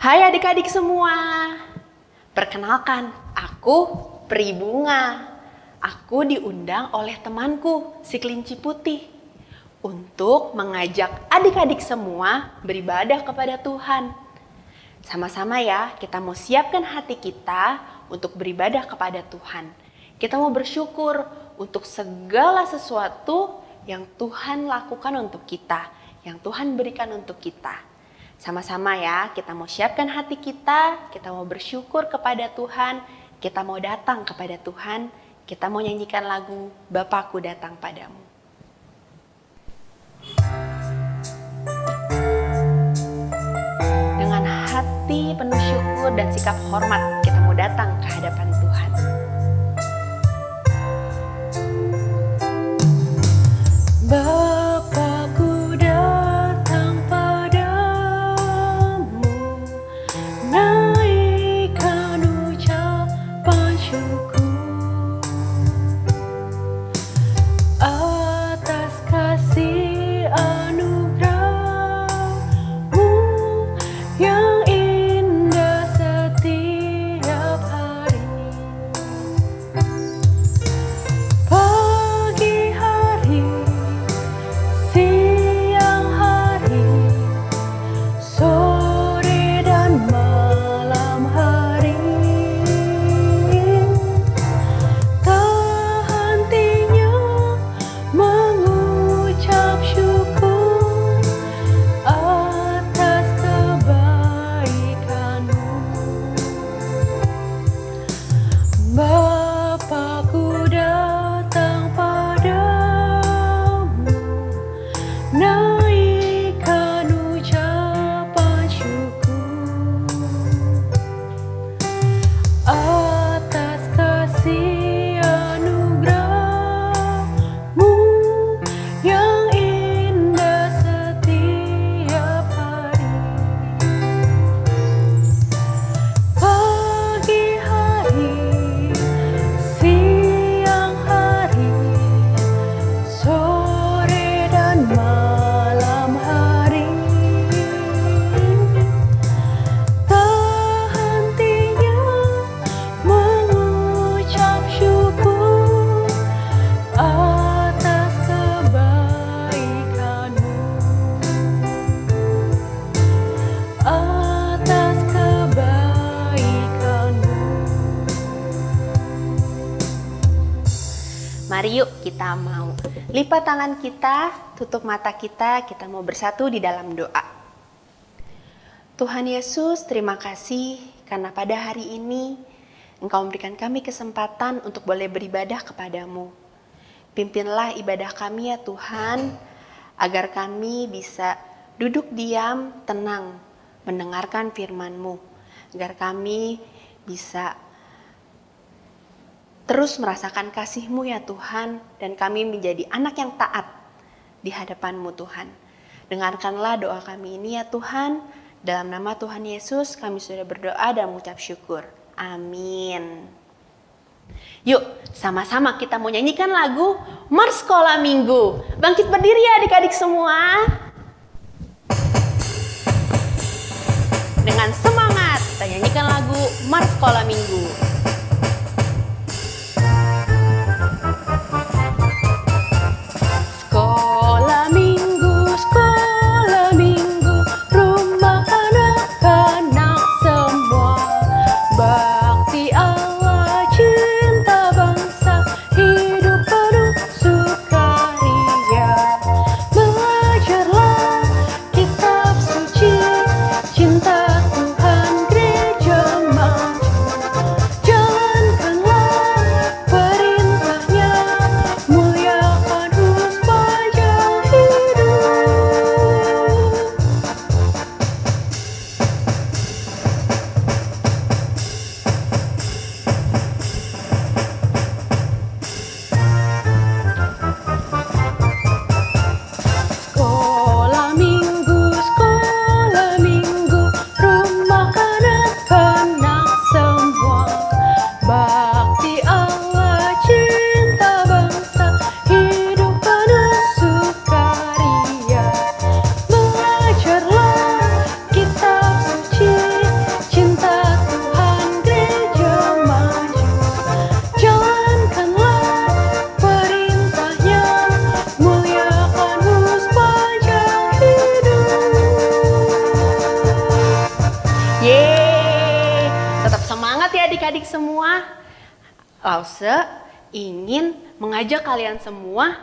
Hai adik-adik semua, perkenalkan aku Pri Bunga. Aku diundang oleh temanku si Kelinci Putih untuk mengajak adik-adik semua beribadah kepada Tuhan. Sama-sama ya, kita mau siapkan hati kita untuk beribadah kepada Tuhan. Kita mau bersyukur untuk segala sesuatu yang Tuhan lakukan untuk kita, yang Tuhan berikan untuk kita. Sama-sama ya, kita mau siapkan hati kita mau bersyukur kepada Tuhan, kita mau datang kepada Tuhan, kita mau nyanyikan lagu Bapakku Datang Padamu. Dengan hati penuh syukur dan sikap hormat, kita mau datang ke hadapan Tuhan. Bapakku datang padamu, naikkan ucapan syukur atas kasih anugerah-Mu yang indah setiap hari. kita mau lipat tangan kita, tutup mata kita mau bersatu di dalam doa. Tuhan Yesus, terima kasih karena pada hari ini Engkau memberikan kami kesempatan untuk boleh beribadah kepadamu. Pimpinlah ibadah kami ya Tuhan, agar kami bisa duduk diam, tenang, mendengarkan firman-Mu. Agar kami bisa terus merasakan kasih-Mu ya Tuhan, dan kami menjadi anak yang taat di hadapan-Mu Tuhan. Dengarkanlah doa kami ini ya Tuhan, dalam nama Tuhan Yesus kami sudah berdoa dan mengucap syukur. Amin. Yuk, sama-sama kita mau nyanyikan lagu Mars Sekolah Minggu. Bangkit berdiri ya adik-adik semua. Dengan semangat kita nyanyikan lagu Mars Sekolah Minggu. Adik-adik semua, Lause ingin mengajak kalian semua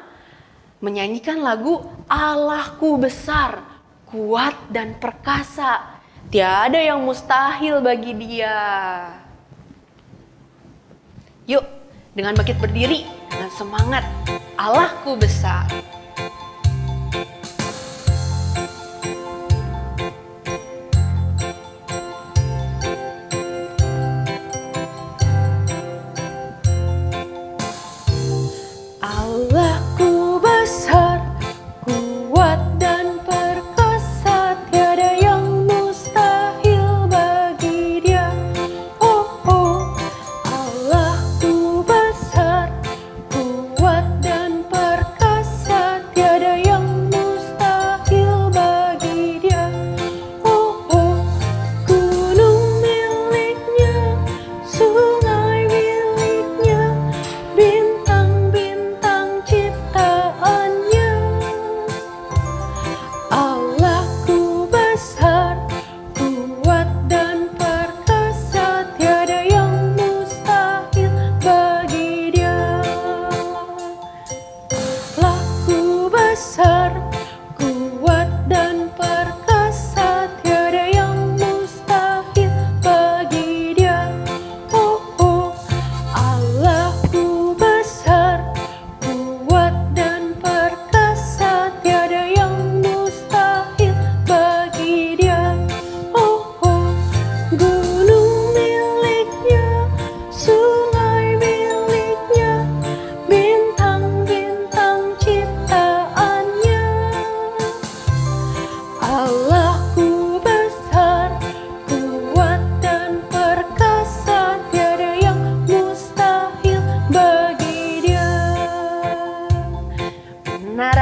menyanyikan lagu Allahku besar, kuat dan perkasa. Tiada yang mustahil bagi Dia. Yuk, dengan bangkit berdiri, dengan semangat, Allahku besar.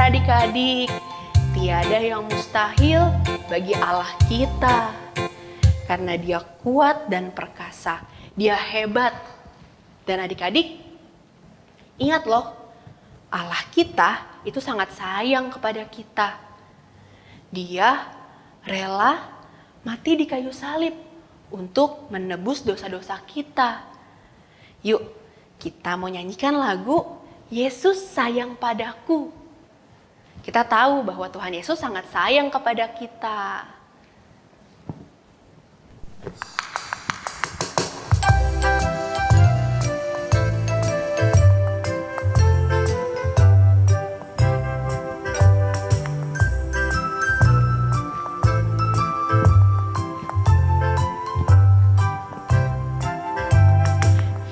Adik-adik, tiada yang mustahil bagi Allah kita. Karena Dia kuat dan perkasa, Dia hebat. Dan adik-adik, ingat loh, Allah kita itu sangat sayang kepada kita. Dia rela mati di kayu salib untuk menebus dosa-dosa kita. Yuk, kita mau nyanyikan lagu Yesus sayang padaku. Kita tahu bahwa Tuhan Yesus sangat sayang kepada kita.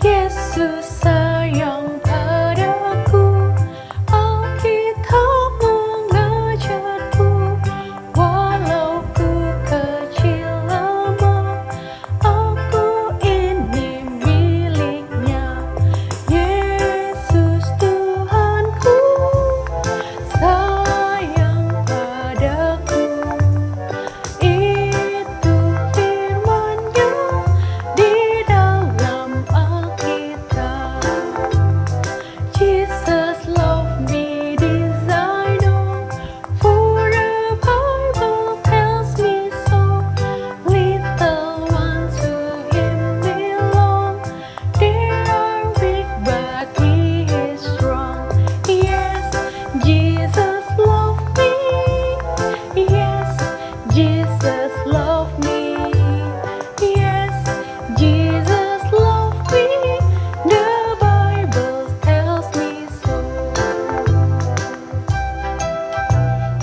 Yesus sayang padaku, Alkitab mengajarku, walau ku kecil lemah, aku ini miliknya. Yesus Tuhanku sayang padaku, itu firman-Nya di dalam Alkitab. Jesus loved me, this I know, for the Bible tells me so. Little ones to Him belong, they are weak but He is strong. Yes, Jesus loved me. Yes, Jesus loved me. Yes, Jesus loved me. The Bible tells me so.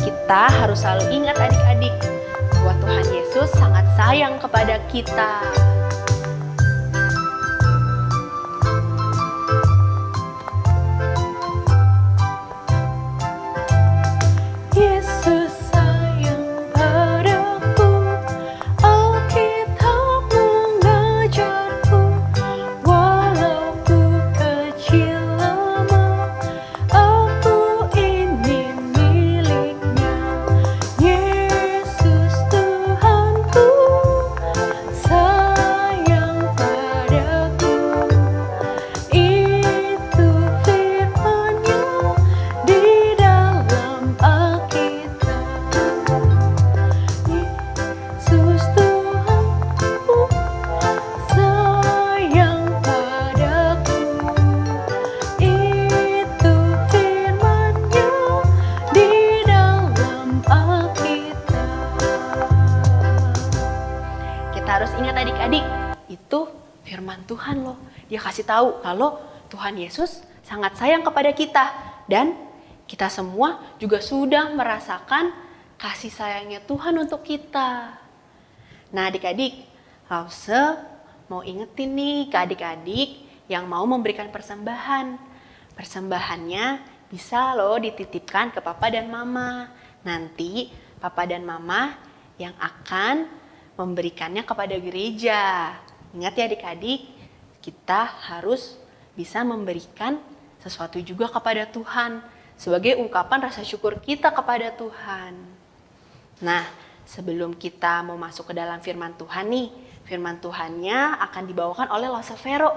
Kita harus selalu ingat adik-adik bahwa Tuhan Yesus sangat sayang kepada kita. Yesus sayang padaku, Alkitab mengajarku, walau ku kecil lemah, aku ini miliknya. Yesus Tuhanku sayang padaku, itu firman-Nya di dalam Alkitab. Yesus Tuhanku sayang padaku, itu firman-Nya di dalam Alkitab. Kita harus ingat adik-adik, itu firman Tuhan loh. Dia kasih tahu kalau Tuhan Yesus sangat sayang kepada kita. Dan kita semua juga sudah merasakan kasih sayangnya Tuhan untuk kita. Nah adik-adik, Lause mau ingetin nih ke adik-adik yang mau memberikan persembahan. Persembahannya bisa loh dititipkan ke papa dan mama. Nanti papa dan mama yang akan memberikannya kepada gereja. Ingat ya adik-adik, kita harus bisa memberikan sesuatu juga kepada Tuhan sebagai ungkapan rasa syukur kita kepada Tuhan. Nah, sebelum kita mau masuk ke dalam firman Tuhan nih, firman Tuhannya akan dibawakan oleh Lause Vero.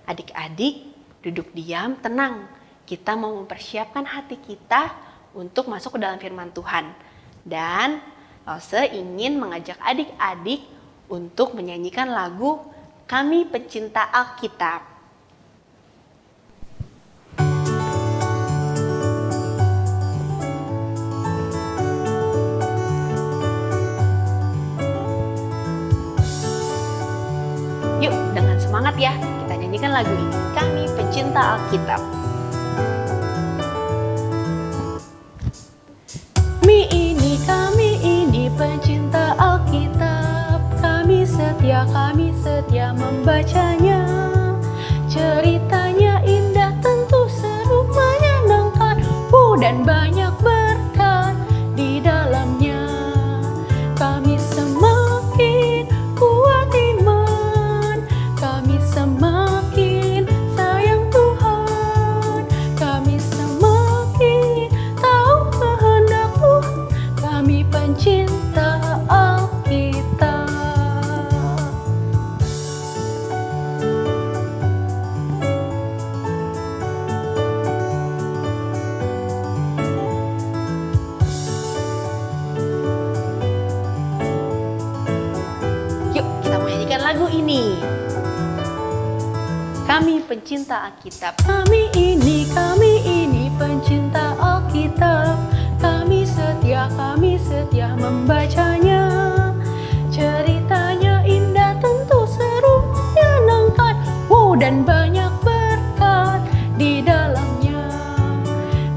Adik-adik, duduk diam, tenang. Kita mau mempersiapkan hati kita untuk masuk ke dalam firman Tuhan. Dan Lause ingin mengajak adik-adik untuk menyanyikan lagu Kami Pencinta Alkitab. Yuk, dengan semangat ya, kita nyanyikan lagu ini. Kami Pencinta Alkitab. Kami ini pencinta Alkitab, kami setia membacanya. Ceritanya indah, tentu seru, menyenangkan, dan banyak berkat di dalamnya. Kami semakin kuat iman, kami semakin sayang Tuhan, kami semakin tahu kehendak Tuhan, kami pencinta Alkitab. Yuk, kita mau nyanyikan lagu ini. Kami Pencinta Alkitab. Kami ini Kami ini pencinta Alkitab, kami setia membacanya. Ceritanya indah, tentu seru, menyenangkan, dan banyak berkat di dalamnya.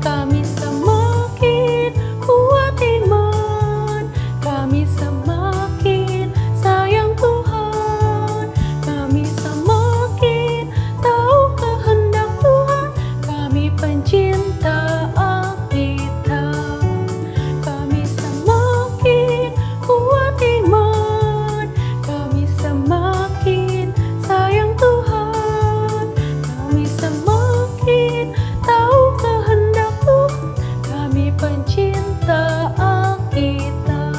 Kami semakin kuat iman, kami semakin sayang Tuhan, kami semakin tahu kehendak Tuhan, kami pencinta Alkitab. Kami semakin kuat iman, kami semakin sayang Tuhan, kami semakin tahu kehendak Tuhan, kami pencinta Alkitab.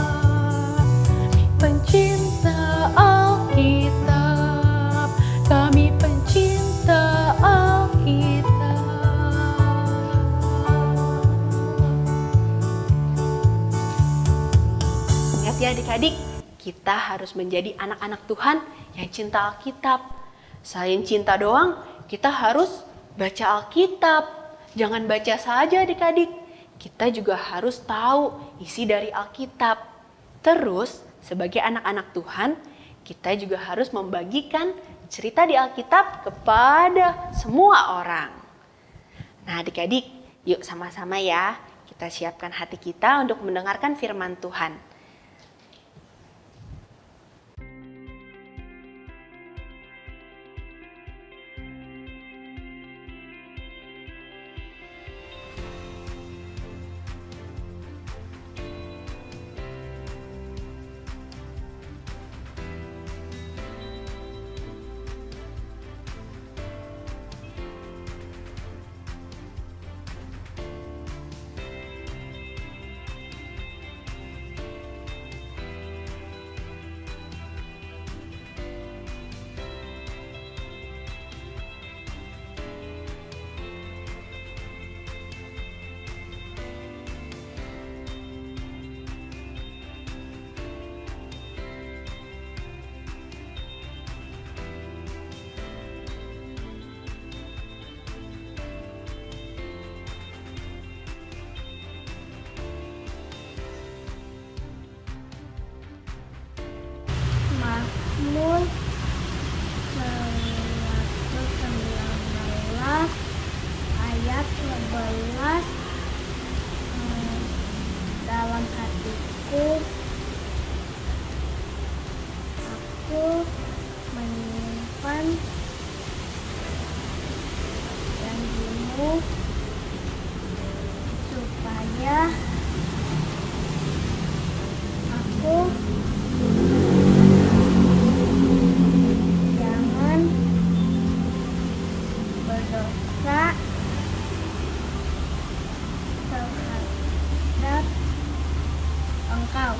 Pencinta Alkitab, kami pencinta Alkitab. Ingat ya adik-adik, kita harus menjadi anak-anak Tuhan yang cinta Alkitab. Selain cinta doang, kita harus baca Alkitab. Jangan baca saja adik-adik, kita juga harus tahu isi dari Alkitab. Terus, sebagai anak-anak Tuhan, kita juga harus membagikan cerita di Alkitab kepada semua orang. Nah adik-adik, yuk sama-sama ya, kita siapkan hati kita untuk mendengarkan firman Tuhan. Mazmur 119 ayat 11. Dalam hatiku aku menyimpan janjimu supaya aku jangan berdosa terhadap Engkau.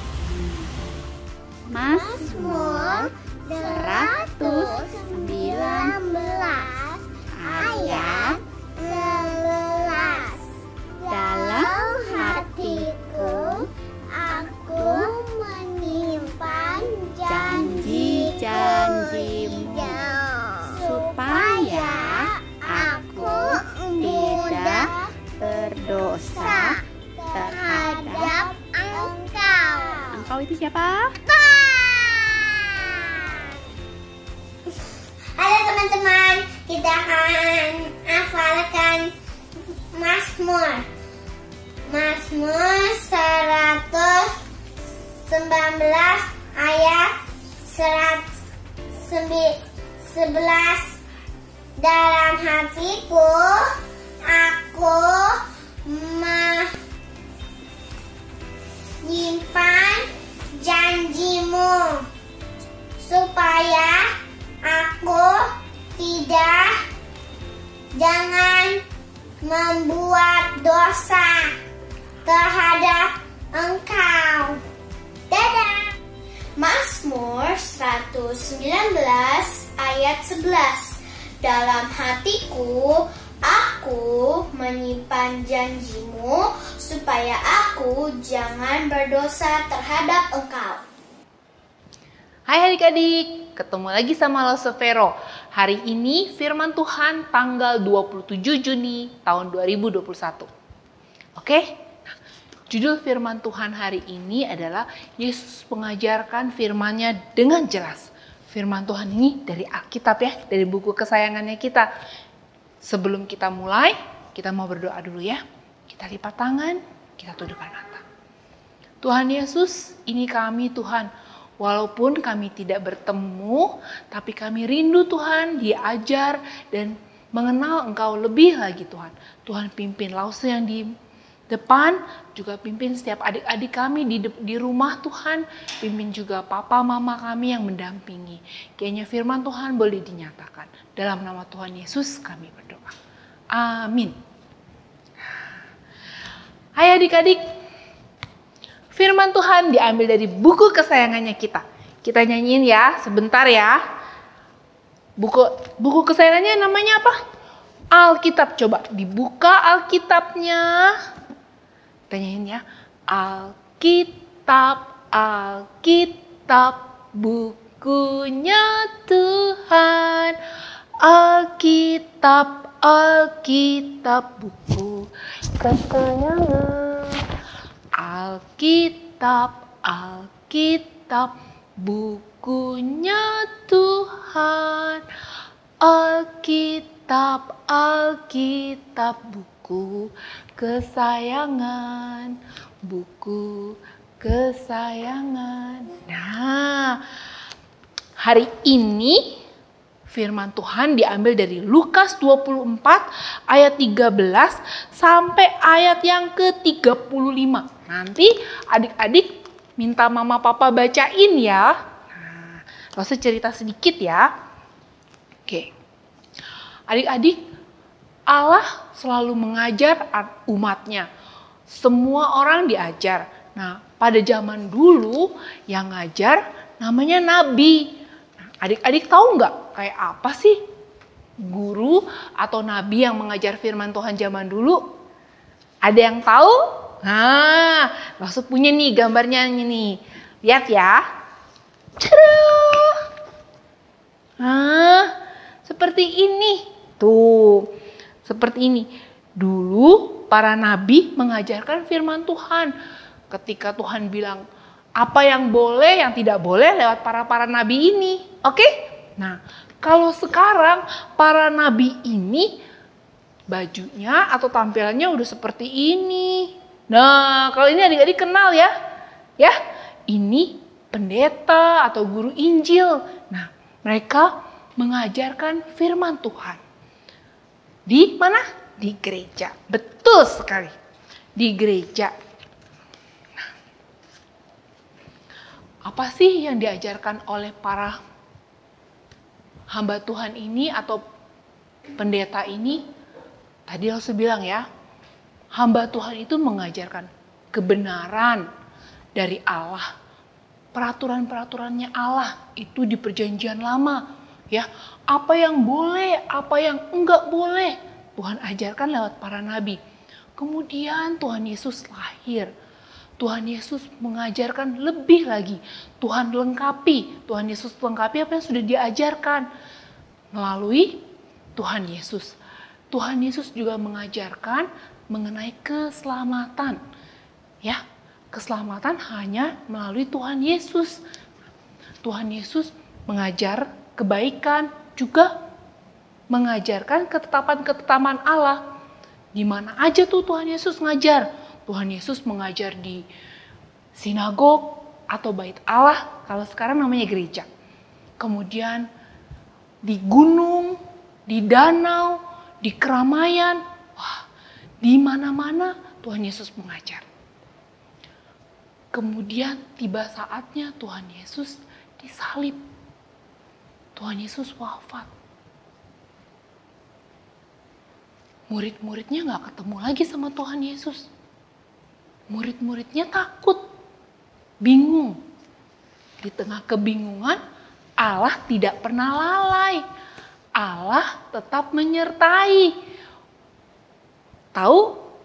Mazmur 119 ayat 11. Dalam hatiku aku menyimpan janji-janjimu supaya aku tidak berdosa terhadap Engkau. Engkau itu siapa? Halo teman-teman, kita akan hafalkan Mazmur 119 ayat 11. Dalam hatiku aku menyimpan janjimu supaya aku jangan membuat dosa terhadap Engkau. Dadah. Mazmur 119 ayat 11. Dalam hatiku aku menyimpan janjimu supaya aku jangan berdosa terhadap Engkau. Hai adik-adik, ketemu lagi sama Lo Severo. Hari ini firman Tuhan tanggal 27 Juni tahun 2021. Oke? Nah, judul firman Tuhan hari ini adalah Yesus mengajarkan firman-Nya dengan jelas. Firman Tuhan ini dari Alkitab ya, dari buku kesayangannya kita. Sebelum kita mulai, kita mau berdoa dulu ya. Kita lipat tangan, kita tundukkan mata. Tuhan Yesus, ini kami Tuhan. Walaupun kami tidak bertemu, tapi kami rindu Tuhan diajar dan mengenal Engkau lebih lagi Tuhan. Tuhan pimpin Lause yang di depan, juga pimpin setiap adik-adik kami di rumah Tuhan. Pimpin juga papa mama kami yang mendampingi. Kiranya firman Tuhan boleh dinyatakan. Dalam nama Tuhan Yesus kami berdoa. Amin. Hai adik-adik. Firman Tuhan diambil dari buku kesayangannya kita. Kita nyanyiin ya, sebentar ya. Buku kesayangannya namanya apa? Alkitab. Coba dibuka Alkitabnya. Kita nyanyiin ya. Alkitab, Alkitab, bukunya Tuhan. Alkitab, Alkitab, buku kesayangan. Alkitab, Alkitab, bukunya Tuhan. Alkitab, Alkitab, buku kesayangan. Buku kesayangan. Nah, hari ini firman Tuhan diambil dari Lukas 24 ayat 13 sampai ayat yang ke-35. Nanti adik-adik minta mama papa bacain ya. Nah, Lause cerita sedikit ya. Oke. Adik-adik, Allah selalu mengajar umatnya. Semua orang diajar. Nah, pada zaman dulu yang ngajar namanya nabi. Adik-adik tahu nggak kayak apa sih guru atau nabi yang mengajar firman Tuhan zaman dulu? Ada yang tahu? Nah, Lause punya nih gambarnya nih. Lihat ya. Cadah. Nah, seperti ini. Tuh, seperti ini. Dulu para nabi mengajarkan firman Tuhan. Ketika Tuhan bilang, apa yang boleh, yang tidak boleh lewat para nabi ini. Oke? Nah, kalau sekarang para nabi ini bajunya atau tampilannya udah seperti ini. Nah, kalau ini adik-adik kenal ya. Ya, ini pendeta atau guru Injil. Nah, mereka mengajarkan firman Tuhan. Di mana? Di gereja. Betul sekali. Di gereja. Apa sih yang diajarkan oleh para hamba Tuhan ini atau pendeta ini? Tadi Lause bilang ya, hamba Tuhan itu mengajarkan kebenaran dari Allah. Peraturan-peraturannya Allah itu di perjanjian lama. Ya, apa yang boleh, apa yang enggak boleh, Tuhan ajarkan lewat para nabi. Kemudian Tuhan Yesus lahir. Tuhan Yesus mengajarkan lebih lagi. Tuhan Yesus lengkapi apa yang sudah diajarkan melalui Tuhan Yesus. Tuhan Yesus juga mengajarkan mengenai keselamatan. Ya, keselamatan hanya melalui Tuhan Yesus. Tuhan Yesus mengajar kebaikan, juga mengajarkan ketetapan-ketetapan Allah. Di mana aja tuh Tuhan Yesus ngajar? Tuhan Yesus mengajar di sinagog atau bait Allah, kalau sekarang namanya gereja. Kemudian di gunung, di danau, di keramaian, di mana-mana Tuhan Yesus mengajar. Kemudian tiba saatnya Tuhan Yesus disalib. Tuhan Yesus wafat. Murid-muridnya gak ketemu lagi sama Tuhan Yesus. Murid-muridnya takut, bingung. Di tengah kebingungan, Allah tidak pernah lalai. Allah tetap menyertai. Tahu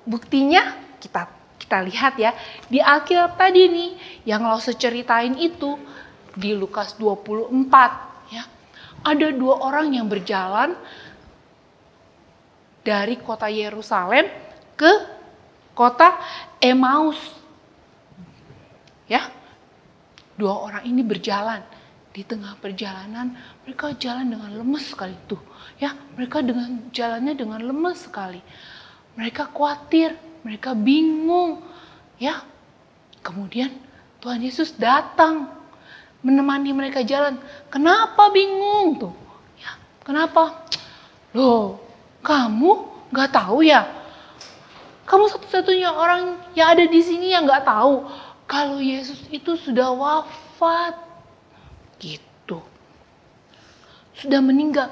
buktinya? Kita lihat ya. Di Alkitab tadi nih, yang Lause ceritain itu di Lukas 24. Ya. ada 2 orang yang berjalan dari kota Yerusalem ke kota Emmaus. Ya, 2 orang ini berjalan. Di tengah perjalanan mereka jalan dengan lemes sekali tuh. Ya, mereka jalannya dengan lemes sekali. Mereka khawatir, mereka bingung. Ya, kemudian Tuhan Yesus datang menemani mereka jalan. Kenapa bingung tuh? Ya, kenapa? Loh, kamu nggak tahu ya? Kamu satu-satunya orang yang ada di sini yang nggak tahu kalau Yesus itu sudah wafat, gitu, sudah meninggal.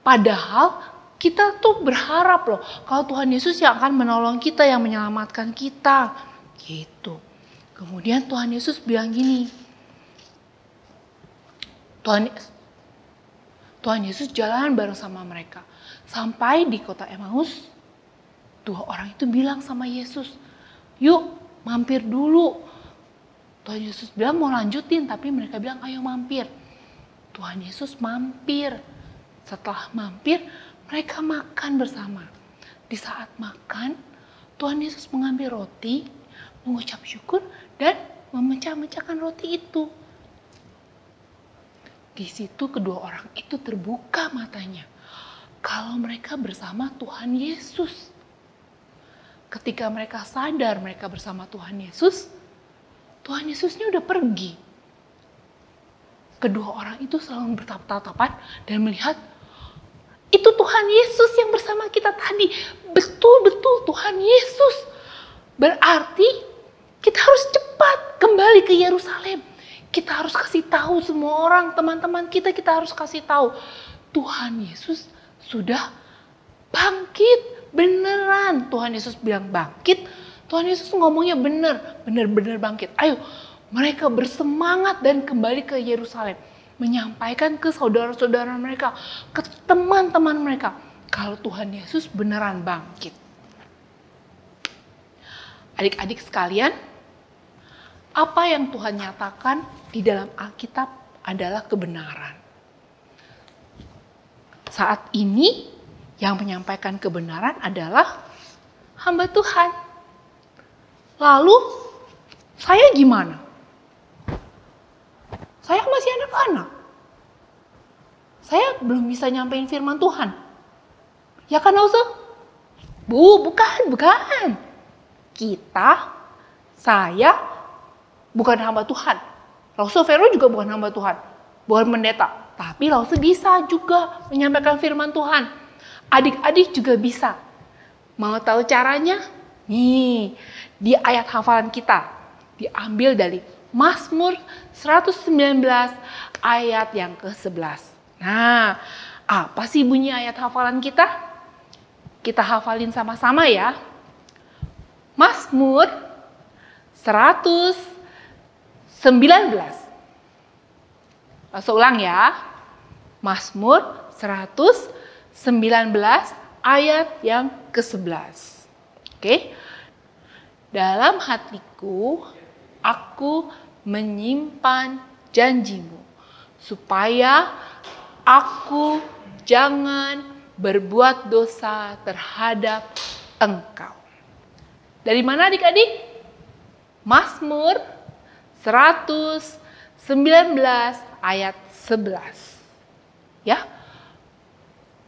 Padahal kita tuh berharap loh kalau Tuhan Yesus yang akan menolong kita, yang menyelamatkan kita, gitu. Kemudian Tuhan Yesus bilang gini, Tuhan Yesus jalan bareng sama mereka. Sampai di kota Emmaus, 2 orang itu bilang sama Yesus, yuk mampir dulu. Tuhan Yesus bilang mau lanjutin, tapi mereka bilang ayo mampir. Tuhan Yesus mampir. Setelah mampir, mereka makan bersama. Di saat makan, Tuhan Yesus mengambil roti, mengucap syukur, dan memecah-mecahkan roti itu. Di situ kedua orang itu terbuka matanya. Kalau mereka bersama Tuhan Yesus. Ketika mereka sadar mereka bersama Tuhan Yesusnya udah pergi. Kedua orang itu selalu bertatap-tatapan dan melihat, itu Tuhan Yesus yang bersama kita tadi. Betul-betul Tuhan Yesus. Berarti kita harus cepat kembali ke Yerusalem. Kita harus kasih tahu semua orang, teman-teman kita harus kasih tahu. Tuhan Yesus sudah bangkit, beneran. Tuhan Yesus bilang bangkit, Tuhan Yesus ngomongnya bener-bener bangkit. Ayo, mereka bersemangat dan kembali ke Yerusalem. Menyampaikan ke saudara-saudara mereka, ke teman-teman mereka, kalau Tuhan Yesus beneran bangkit. Adik-adik sekalian, apa yang Tuhan nyatakan di dalam Alkitab adalah kebenaran. Saat ini yang menyampaikan kebenaran adalah hamba Tuhan. Lalu saya gimana? Saya masih anak-anak. Saya belum bisa nyampein firman Tuhan. Ya kan, Lause? Bukan. Saya bukan hamba Tuhan. Lause Vero juga bukan hamba Tuhan. Bukan pendeta. Tapi Lause bisa juga menyampaikan firman Tuhan. Adik-adik juga bisa. Mau tahu caranya? Nih, di ayat hafalan kita. Diambil dari Mazmur 119 ayat yang ke-11. Nah, apa sih bunyi ayat hafalan kita? Kita hafalin sama-sama ya. Mazmur 119. Langsung ulang ya. Mazmur 119 ayat yang ke-11. Oke. Dalam hatiku aku menyimpan janjimu, supaya aku jangan berbuat dosa terhadap engkau. Dari mana adik-adik? Mazmur 119 ayat 11. Ya.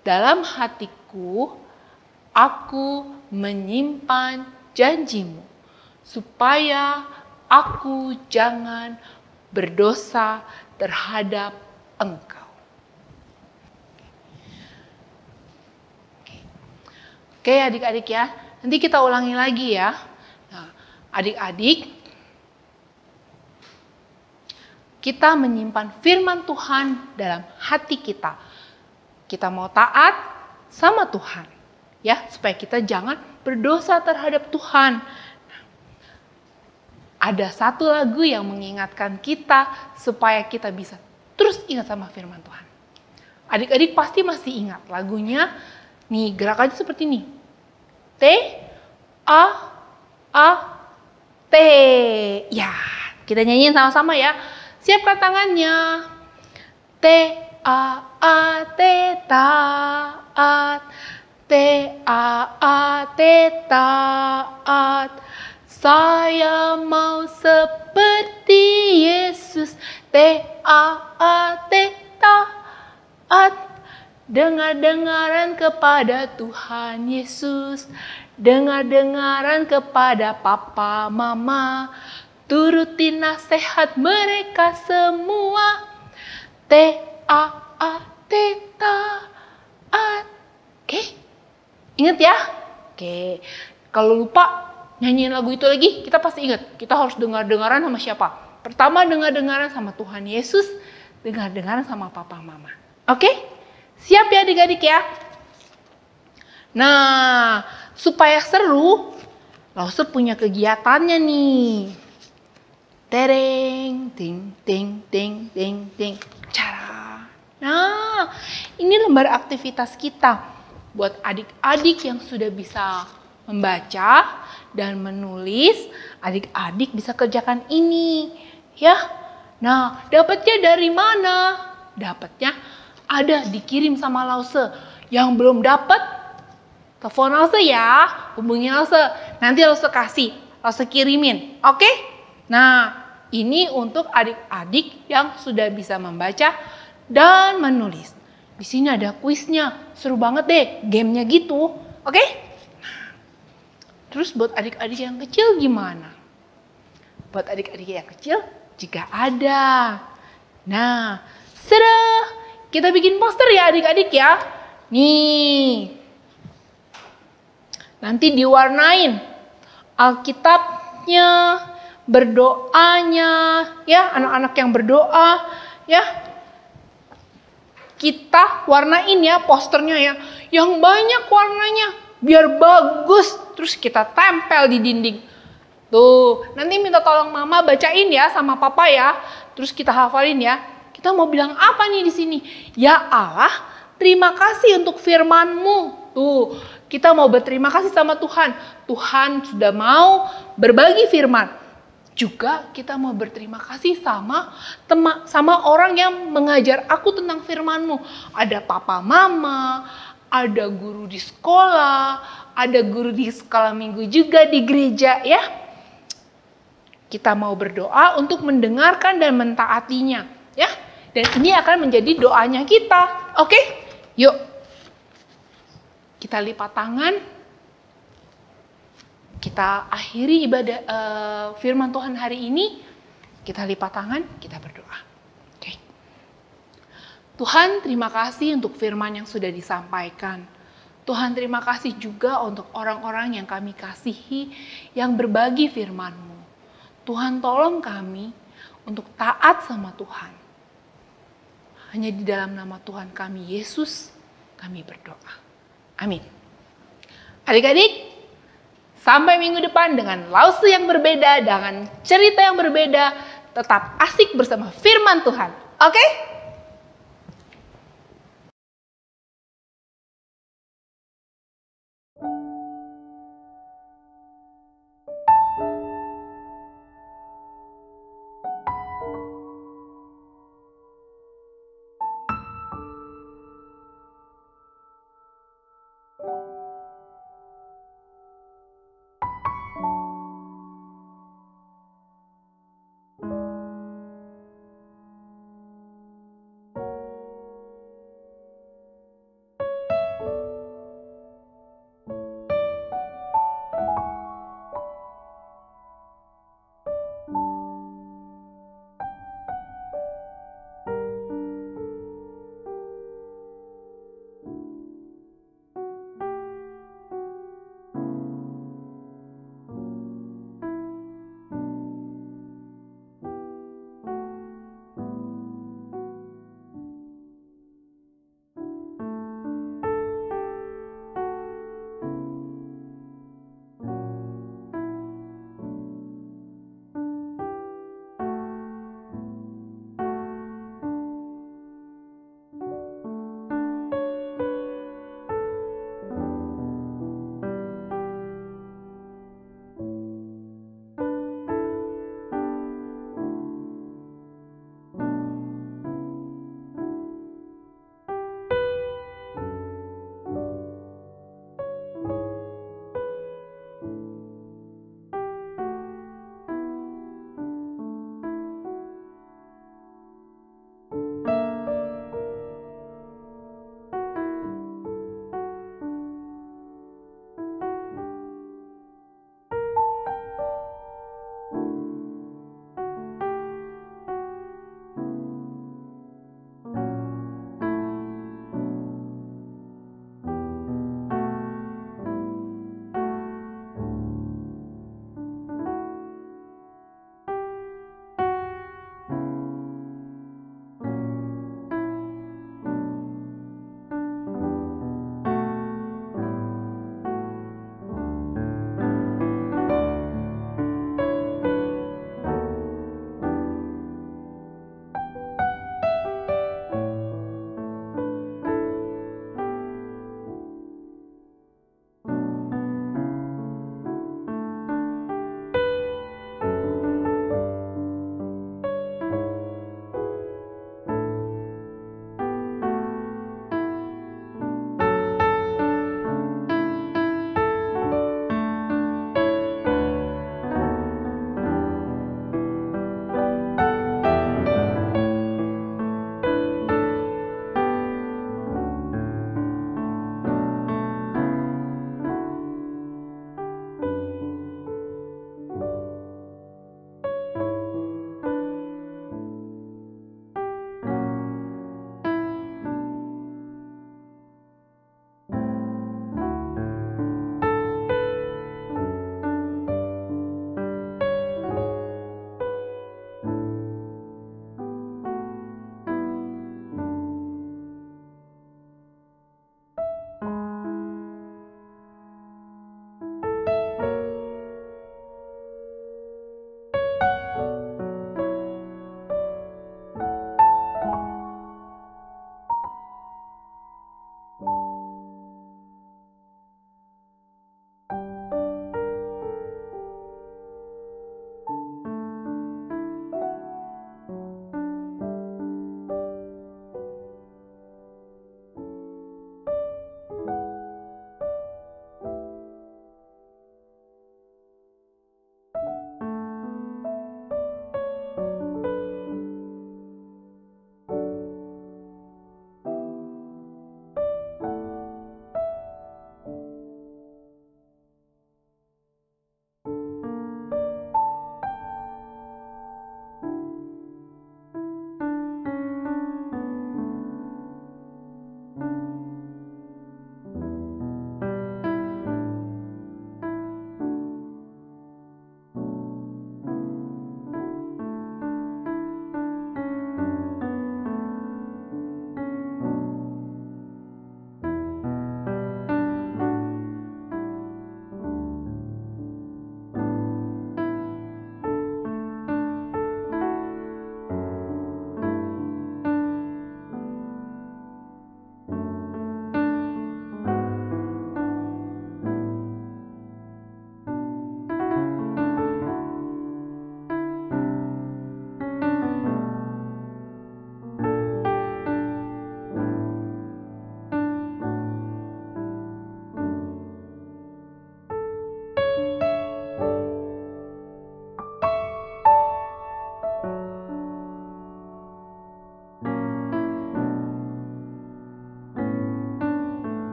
Dalam hatiku aku menyimpan janjimu, supaya aku jangan berdosa terhadap engkau. Oke adik-adik ya, nanti kita ulangi lagi ya. Nah, adik-adik, kita menyimpan firman Tuhan dalam hati kita. Kita mau taat sama Tuhan, ya, supaya kita jangan berdosa terhadap Tuhan. Ada satu lagu yang mengingatkan kita supaya kita bisa terus ingat sama firman Tuhan. Adik-adik pasti masih ingat lagunya. Nih, gerakannya seperti ini. T, A, T. Ya, kita nyanyiin sama-sama ya. Siapkan tangannya. T, T-A-A-T, taat. T-A-A-T, taat. Saya mau seperti Yesus. T-A-A-T, taat. Dengar-dengaran kepada Tuhan Yesus. Dengar-dengaran kepada papa mama. Turuti nasihat mereka semua. T-A-A-T, taat. Oke? Ingat ya? Oke. Kalau lupa nyanyiin lagu itu lagi, kita pasti ingat. Kita harus dengar-dengaran sama siapa? Pertama dengar-dengaran sama Tuhan Yesus. Dengar-dengaran sama papa mama. Oke? Siap ya adik-adik ya? Nah, supaya seru, Lause punya kegiatannya nih. Tereng, ting, ting, ting, ting, ting. Cara. Nah, ini lembar aktivitas kita. Buat adik-adik yang sudah bisa membaca dan menulis, adik-adik bisa kerjakan ini. Ya. Nah, dapatnya dari mana? Dapatnya ada dikirim sama Lause. Yang belum dapat, telepon Lause ya. Hubungi Lause. Nanti Lause kasih. Lause kirimin. Oke? Nah, ini untuk adik-adik yang sudah bisa membaca dan menulis. Di sini ada kuisnya. Seru banget deh, gamenya gitu. Oke? Terus buat adik-adik yang kecil gimana? Buat adik-adik yang kecil juga ada. Nah, sudah. Kita bikin poster ya adik-adik ya. Nih. Nanti diwarnain Alkitabnya, berdoanya, ya anak-anak yang berdoa, ya kita warnain ya posternya ya, yang banyak warnanya biar bagus, terus kita tempel di dinding. Tuh, nanti minta tolong mama bacain ya sama papa ya, terus kita hafalin ya. Kita mau bilang apa nih di sini? Ya Allah, terima kasih untuk firman-Mu. Tuh, kita mau berterima kasih sama Tuhan. Tuhan sudah mau berbagi firman. Juga kita mau berterima kasih sama orang yang mengajar aku tentang firman-Mu. Ada papa mama, ada guru di sekolah, ada guru di sekolah minggu juga di gereja ya. Kita mau berdoa untuk mendengarkan dan mentaatinya ya. Dan ini akan menjadi doanya kita. Oke? Yuk. Kita lipat tangan. Kita akhiri ibadah firman Tuhan hari ini. Kita lipat tangan, kita berdoa. Oke. Tuhan, terima kasih untuk firman yang sudah disampaikan. Tuhan, terima kasih juga untuk orang-orang yang kami kasihi yang berbagi firman-Mu. Tuhan, tolong kami untuk taat sama Tuhan. Hanya di dalam nama Tuhan kami, Yesus, kami berdoa. Amin. Adik-adik, sampai minggu depan dengan Lause yang berbeda, dengan cerita yang berbeda, tetap asik bersama firman Tuhan. Oke?